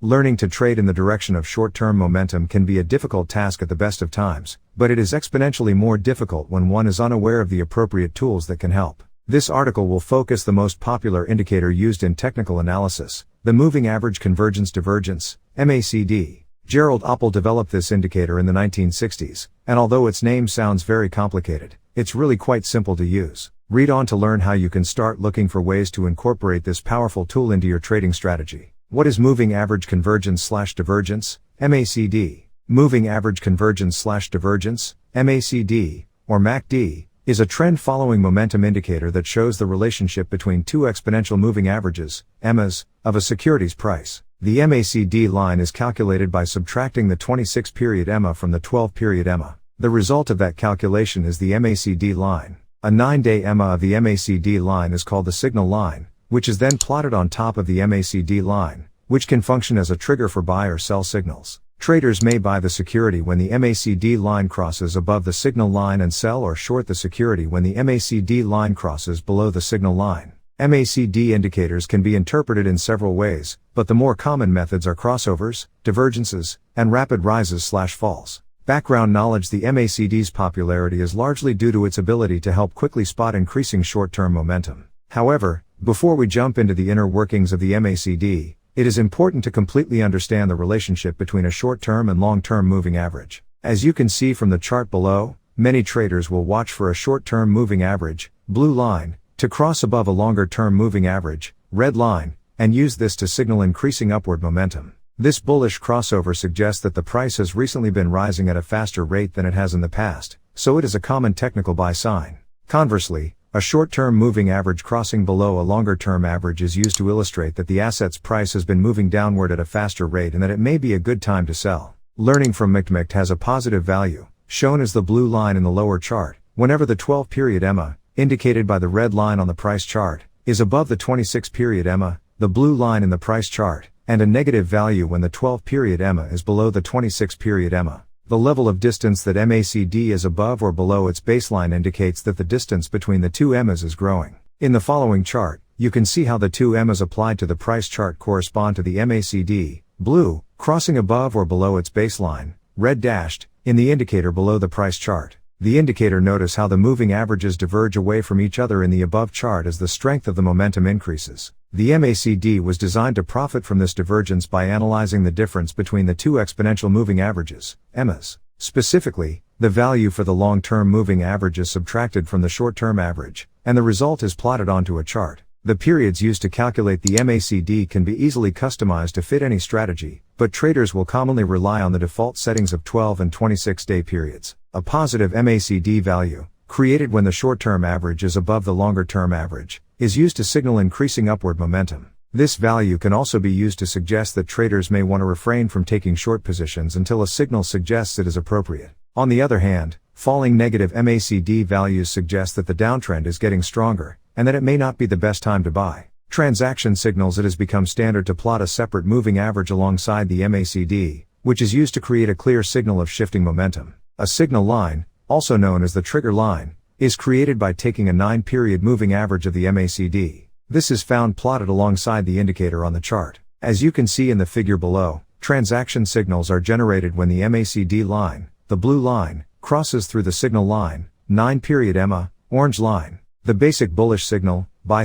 Learning to trade in the direction of short-term momentum can be a difficult task at the best of times, but it is exponentially more difficult when one is unaware of the appropriate tools that can help. This article will focus the most popular indicator used in technical analysis, the moving average convergence divergence, MACD. Gerald Oppel developed this indicator in the 1960s, and although its name sounds very complicated, it's really quite simple to use. Read on to learn how you can start looking for ways to incorporate this powerful tool into your trading strategy. What is moving average convergence/divergence, MACD? Moving average convergence/divergence, MACD, or MACD, is a trend-following momentum indicator that shows the relationship between two exponential moving averages, EMAs, of a security's price. The MACD line is calculated by subtracting the 26-period EMA from the 12-period EMA. The result of that calculation is the MACD line. A 9-day EMA of the MACD line is called the signal line, which is then plotted on top of the MACD line, which can function as a trigger for buy or sell signals. Traders may buy the security when the MACD line crosses above the signal line and sell or short the security when the MACD line crosses below the signal line. MACD indicators can be interpreted in several ways, but the more common methods are crossovers, divergences, and rapid rises/falls. Background knowledge: the MACD's popularity is largely due to its ability to help quickly spot increasing short-term momentum. However, before we jump into the inner workings of the MACD, it is important to completely understand the relationship between a short-term and long-term moving average. As you can see from the chart below, many traders will watch for a short-term moving average, blue line, to cross above a longer-term moving average, red line, and use this to signal increasing upward momentum. This bullish crossover suggests that the price has recently been rising at a faster rate than it has in the past, so it is a common technical buy sign. Conversely, a short-term moving average crossing below a longer-term average is used to illustrate that the asset's price has been moving downward at a faster rate and that it may be a good time to sell. Learning from MACD has a positive value, shown as the blue line in the lower chart, whenever the 12-period EMA, indicated by the red line on the price chart, is above the 26-period EMA, the blue line in the price chart, and a negative value when the 12-period EMA is below the 26-period EMA. The level of distance that MACD is above or below its baseline indicates that the distance between the two EMAs is growing. In the following chart, you can see how the two EMAs applied to the price chart correspond to the MACD, blue, crossing above or below its baseline, red dashed, in the indicator below the price chart. The indicator notice how the moving averages diverge away from each other in the above chart as the strength of the momentum increases. The MACD was designed to profit from this divergence by analyzing the difference between the two exponential moving averages, EMAs. Specifically, the value for the long-term moving average is subtracted from the short-term average, and the result is plotted onto a chart. The periods used to calculate the MACD can be easily customized to fit any strategy, but traders will commonly rely on the default settings of 12 and 26-day periods. A positive MACD value, created when the short-term average is above the longer-term average, is used to signal increasing upward momentum. This value can also be used to suggest that traders may want to refrain from taking short positions until a signal suggests it is appropriate. On the other hand, falling negative MACD values suggest that the downtrend is getting stronger, and that it may not be the best time to buy. Transaction signals: it has become standard to plot a separate moving average alongside the MACD, which is used to create a clear signal of shifting momentum. A signal line, also known as the trigger line, is created by taking a 9-period moving average of the MACD. This is found plotted alongside the indicator on the chart. As you can see in the figure below, transaction signals are generated when the MACD line, the blue line, crosses through the signal line, 9-period EMA, orange line. The basic bullish signal, buy